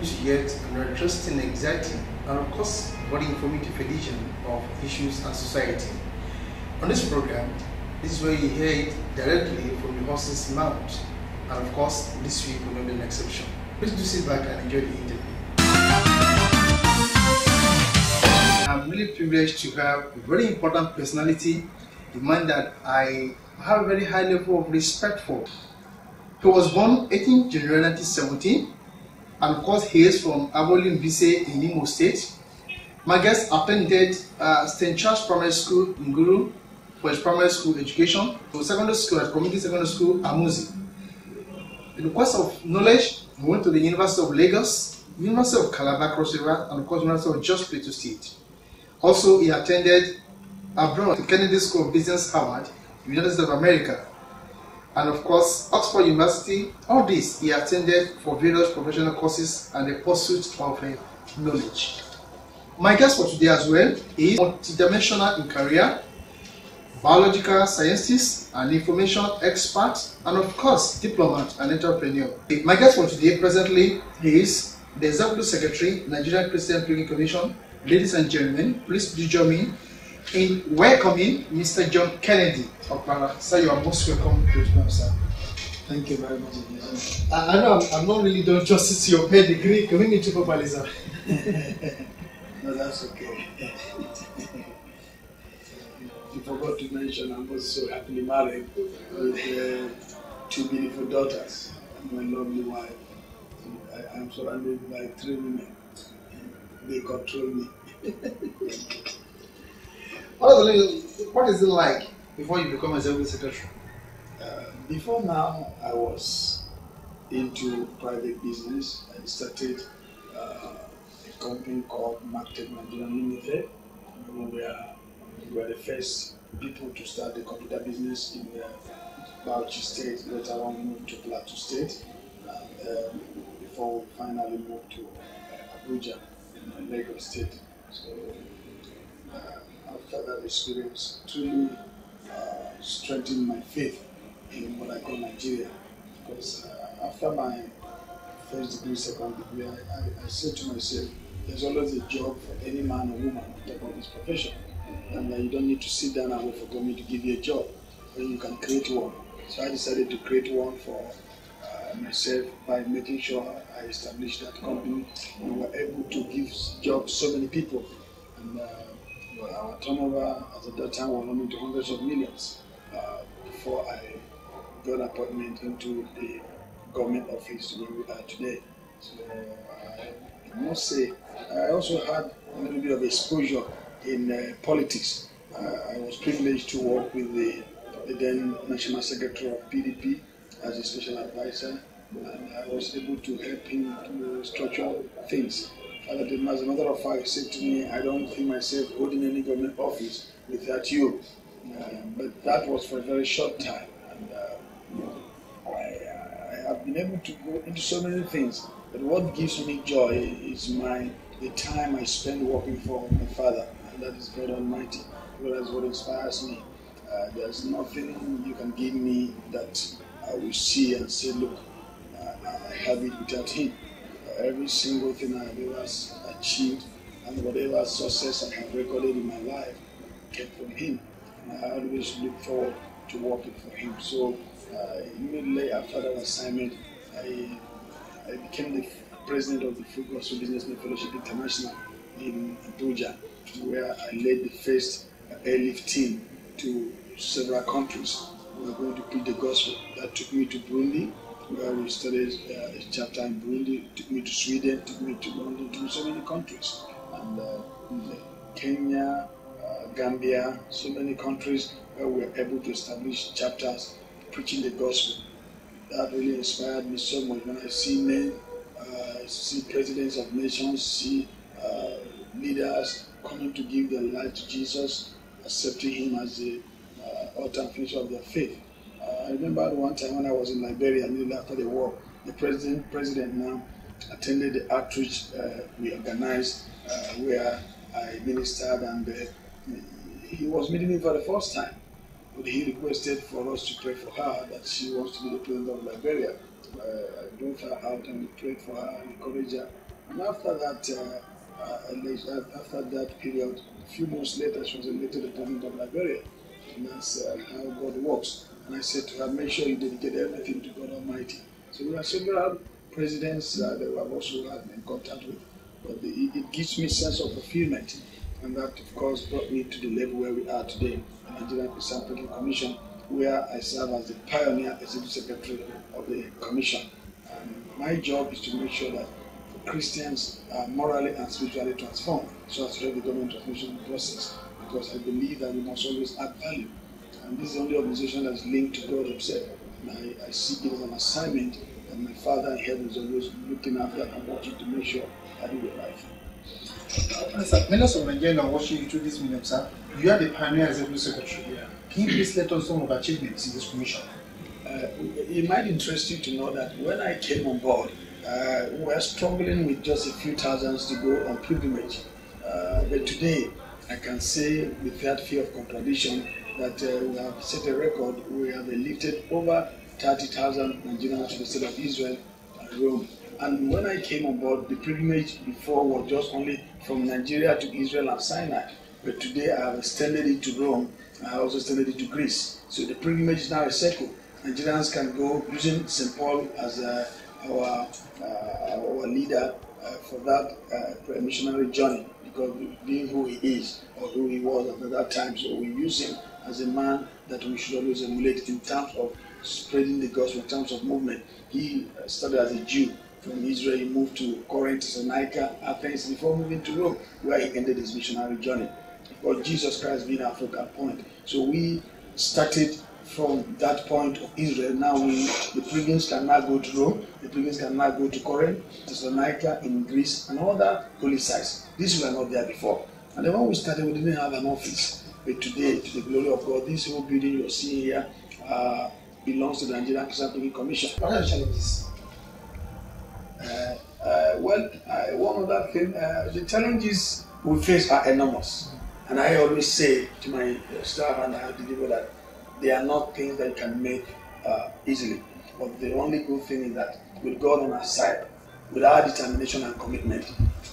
to get an interesting, exciting, and of course, very informative edition of issues and society. On this program, this is where you hear it directly from the horse's mouth, and of course, this week will not be an exception. Please do sit back and enjoy the interview. I'm really privileged to have a very important personality, the man that I have a very high level of respect for. He was born 18 January 1917, and of course he is from Abolim Bise in Imo State. My guest attended St. Charles Primary School in Guru for his primary school education, to secondary school at Community Secondary School, Amuzi. In the course of knowledge, he went to the University of Lagos, University of Calabar Cross River, and of course University of Jos Plateau State. Also, he attended abroad to Kennedy School of Business, Harvard, United States of America, and of course Oxford University. All this he attended for various professional courses and the pursuit of knowledge. My guest for today as well is multidimensional in career, biological scientist, and information expert, and of course diplomat and entrepreneur. My guest for today presently is the Executive Secretary, Nigerian Christian Pilgrims Commission. Ladies and gentlemen, please do join me in welcoming Mr. John Kennedy Opara. Sir, you are most welcome to the program, sir. Thank you very much. I know I'm not really done justice to your pedigree. Can we meet you properly, sir? No, that's okay. You forgot to mention I'm also happily married with two beautiful daughters and my lovely wife. I'm surrounded by 3 women. They control me. What is it like before you become Executive Secretary? Before now, I was into private business. I started a company called Market Nigerian Limited. We were the first people to start the computer business in Bauchi State. Later on, we moved to Plateau State. Before we finally moved to Abuja in Lagos State. So after that experience, truly strengthened my faith in what I call Nigeria. Because after my first degree, second degree, I said to myself, there's always a job for any man or woman on top of this profession. And you don't need to sit down and wait for government to give you a job, when you can create one. So I decided to create one for myself by making sure I established that company. We were able to give jobs to so many people. And our turnover at that time was running to hundreds of millions before I got an appointment into the government office where we are today. So I must say, I also had a little bit of exposure in politics. I was privileged to work with the then National Secretary of PDP as a special advisor, and I was able to help him to structure things. As a matter of fact, he said to me, I don't see myself holding any government office without you. But that was for a very short time. And I have been able to go into so many things. But what gives me joy is the time I spend working for my Father, and that is God Almighty. That is what inspires me. There's nothing you can give me that I will see and say, look, I have it without Him. Every single thing I have ever achieved and whatever success I have recorded in my life came from Him. And I always look forward to working for Him. So immediately after that assignment, I became the president of the Full Gospel Businessmen Fellowship International in Abuja, where I led the first airlift team to several countries. We were going to preach the gospel. That took me to Burundi, where we studied a chapter in Burundi. Took me to Sweden, took me to London, took me to so many countries. And Kenya, Gambia, so many countries where we were able to establish chapters preaching the gospel. That really inspired me so much. When I see men, see presidents of nations, see leaders coming to give their life to Jesus, accepting Him as the author and finisher of their faith. I remember one time when I was in Liberia, immediately after the war, the president now attended the outreach we organized, where I ministered, and he was meeting me for the first time. But he requested for us to pray for her, that she wants to be the president of Liberia. I brought her out and we prayed for her, encouraged her, And after that, period, a few months later, she was elected the president of Liberia. And that's how God works. And I said to her, make sure you dedicate everything to God Almighty. So we have several presidents that we have also had in contact with. But it gives me a sense of fulfillment. And that, of course, brought me to the level where we are today, the Nigerian Christian Pilgrims Commission, where I serve as the pioneer executive secretary of the commission. And my job is to make sure that Christians are morally and spiritually transformed so as to help the government transformation process, because I believe that we must always add value. And this is the only organization that is linked to God Himself. And I see it as an assignment that my Father in heaven is always looking after and watching to make sure I do the right thing. Sir, millions of Nigerians are watching you through this medium, sir. You are the pioneer executive secretary. Yeah. Can you please let us know of achievements in this commission? It might interest you to know that when I came on board, we were struggling with just a few thousands to go on pilgrimage. But today, I can say without fear of contradiction that we have set a record. We have lifted over 30,000 Nigerians to the state of Israel and Rome. And when I came on board, the pilgrimage before was just only from Nigeria to Israel and Sinai. But today I have extended it to Rome. I have also extended it to Greece. So the pilgrimage is now a circle. Nigerians can go using St. Paul as our leader for that missionary journey, because being who he is or who he was at that time, so we use him as a man that we should always emulate in terms of spreading the gospel, in terms of movement. He started as a Jew. From Israel, he moved to Corinth, Thessalonica, Athens, before moving to Rome, where he ended his missionary journey. But Jesus Christ being our focal point. So we started from that point of Israel. Now the pilgrims can now go to Rome, the pilgrims can now go to Corinth, Thessalonica, in Greece, and other holy sites. These were not there before. And then when we started, we didn't have an office. But today, to the glory of God, this whole building you're seeing here belongs to the Nigerian Christian Pilgrims Commission. What are the challenges? One of that thing, the challenges we face are enormous. And I always say to my staff and I deliver that they are not things that you can make easily. But the only good thing is that with God on our side, with our determination and commitment,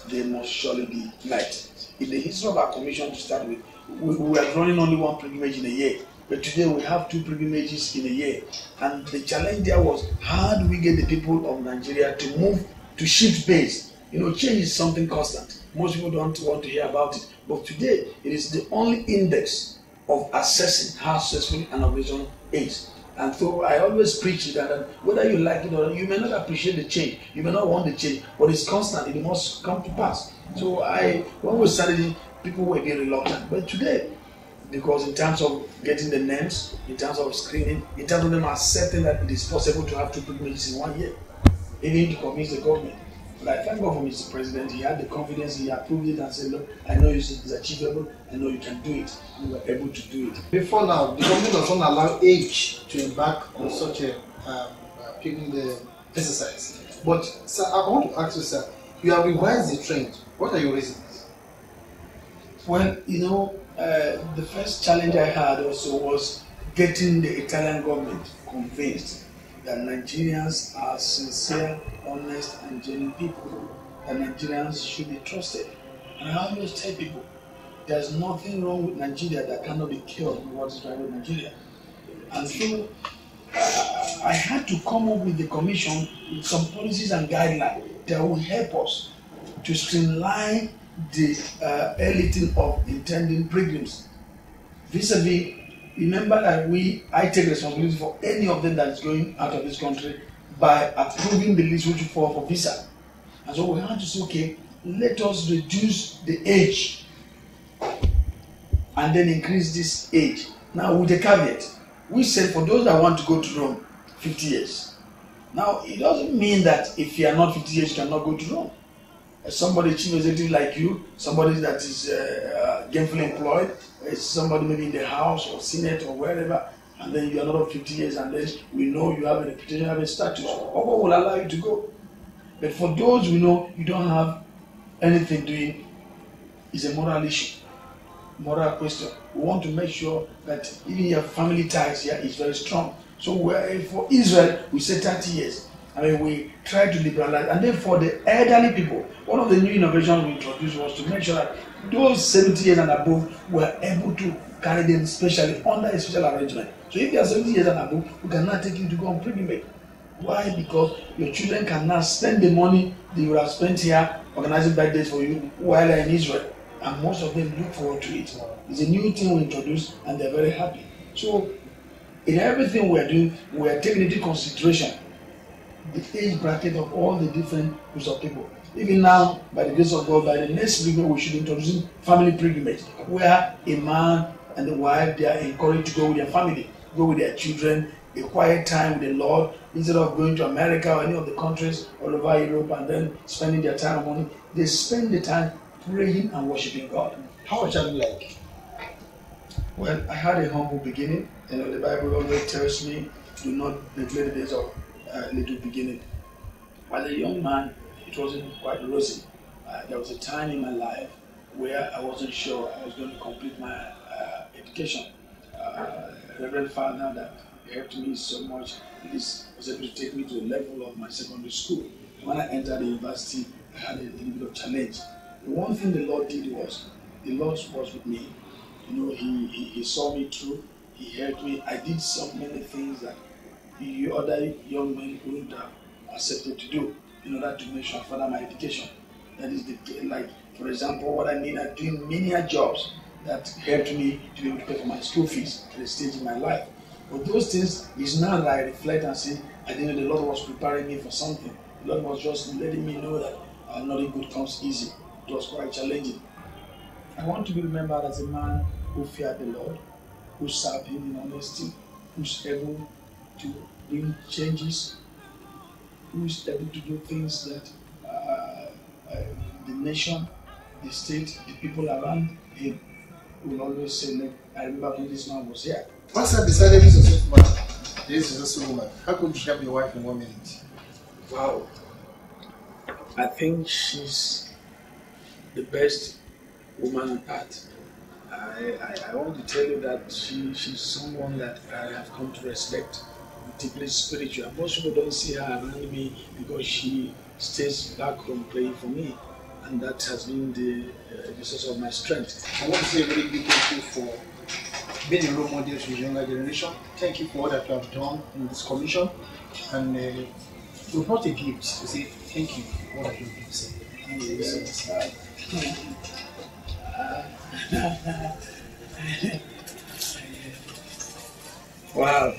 they must surely be met. In the history of our commission to start with, we were running only one pilgrimage in a year. But today we have 2 pilgrimages in a year. And the challenge there was, how do we get the people of Nigeria to move to shift base? You know, change is something constant. Most people don't want to hear about it. But today, it is the only index of assessing how successful an organization is. And so I always preach it, that whether you like it or not, you may not appreciate the change, you may not want the change, but it's constant, it must come to pass. So when we started it, people were being reluctant. But today, because in terms of getting the names, in terms of screening, in terms of them accepting that it is possible to have 2 pilgrimages in 1 year, even to convince the government. But I thank God for Mr. President. He had the confidence, he approved it and said, look, I know it's achievable, I know you can do it. And we were able to do it. Before now, the government does not allow age to embark on such a pilgrim exercise. But sir, I want to ask you, sir, you have revised the trend. What are your reasons? Well, you know, the first challenge I had also was getting the Italian government convinced that Nigerians are sincere, honest, and genuine people. That Nigerians should be trusted. And I always tell people, there's nothing wrong with Nigeria that cannot be cured with what is right with Nigeria. And so I had to come up with the commission with some policies and guidelines that will help us to streamline the eliting of intending pilgrims. Vis-a-vis, remember that I take responsibility for any of them that is going out of this country by approving the list which will fall for visa. And so we had to say, okay, let us reduce the age and then increase this age. Now with a caveat, we said for those that want to go to Rome, 50 years. Now it doesn't mean that if you are not 50 years, you cannot go to Rome. Somebody chief executive like you, somebody that is gainfully employed, somebody maybe in the House or Senate or wherever, and then you are not 50 years, and then we know you have a reputation, have a status, or what will allow you to go. But for those we know you don't have anything doing, it's a moral issue, moral question. We want to make sure that even your family ties here is very strong. So for Israel, we say 30 years. I mean, we try to liberalize. And then for the elderly people, one of the new innovations we introduced was to make sure that those 70 years and above were able to carry them specially under a special arrangement. So if you are 70 years and above, we can now take you to go on pilgrimage. Why? Because your children can now spend the money they would have spent here organizing birthdays for you while they're in Israel. And most of them look forward to it. It's a new thing we introduced and they're very happy. So in everything we're doing, we're taking into consideration the age bracket of all the different groups of people. Even now, by the grace of God, by the next pilgrimage, we should introduce family pilgrimage, where a man and the wife, they are encouraged to go with their family, go with their children, a quiet time with the Lord, instead of going to America or any of the countries all over Europe and then spending their time and money. They spend the time praying and worshiping God. How much are you like? Well, I had a humble beginning. You know, the Bible always tells me, do not neglect the days of little beginning. As a young man, it wasn't quite rosy. There was a time in my life where I wasn't sure I was going to complete my education. Reverend Father that helped me so much, this was able to take me to the level of my secondary school. When I entered the university, I had a little bit of challenge. The one thing the Lord did was, the Lord was with me. You know, he saw me through, He helped me. I did so many things that the other young men wouldn't have accepted to do in order to make sure I further my education. That is like, for example, what I mean, I'm doing many jobs that helped me to be able to pay for my school fees at a stage in my life. But those things is now that I reflect and say, I didn't know the Lord was preparing me for something. The Lord was just letting me know that nothing good comes easy. It was quite challenging. I want to be remembered as a man who feared the Lord, who served Him in honesty, who's able to bring changes, who's able to do things that the nation, the state, the people around him will always say, look, I remember when this man was here. Once I decided this is a man, this is a woman, how could you help your wife in 1 minute? Wow. I think she's the best woman on earth. I want to tell you that she's someone that I have come to respect, deeply spiritual. Most people don't see her around me because she stays back home praying for me, and that has been the source of my strength. I want to say a very big thank you for being a role model to the younger generation. Thank you for all that you have done in this commission, and we brought a gift to say thank you for all that you have said. Thank you so much. Wow.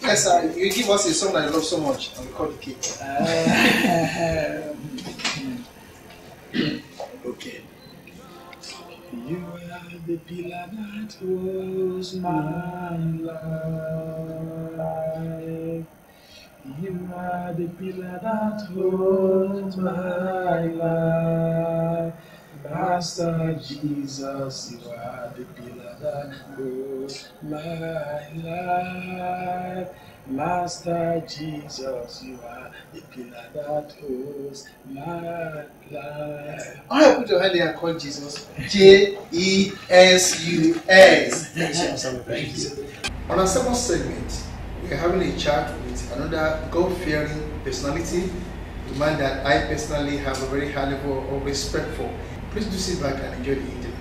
Yes, sir. You give us a song that I love so much, and we call it Cake. Okay. You are the pillar that holds my life. You are the pillar that holds my life. Master Jesus, you are the pillar that holds my life. Master Jesus, you are the pillar that holds my life. I have put your hand there and call Jesus. Jesus. On our second segment, we are having a chat with another God-fearing personality, a man that I personally have a very high level of respect for. Please do sit back and enjoy the interview.